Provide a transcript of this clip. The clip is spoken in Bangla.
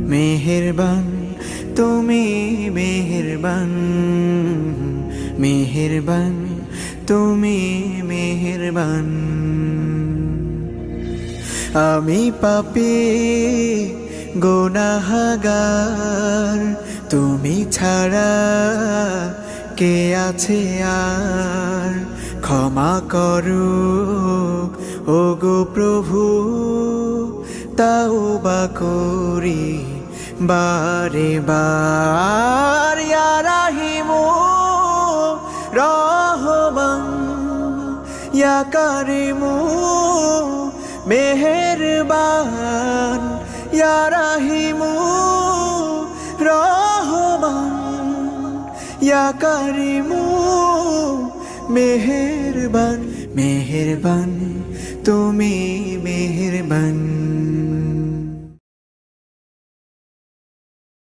মেহেরবান তুমি মেহেরবান, মেহেরবান তুমি মেহেরবান। আমি পাপী গুনাহগার, তুমি ছাড়া কে আছে আর? ক্ষমা করো ওগো প্রভু, তাওবা করি বারে বার। ইয়া রাহিমু রহমান, ইয়া কারিমু মেহেরবান, ইয়া রাহিমু রহমান, ইয়া কারিমু মেহেরবান। মেহেরবান তুমি মেহেরবান।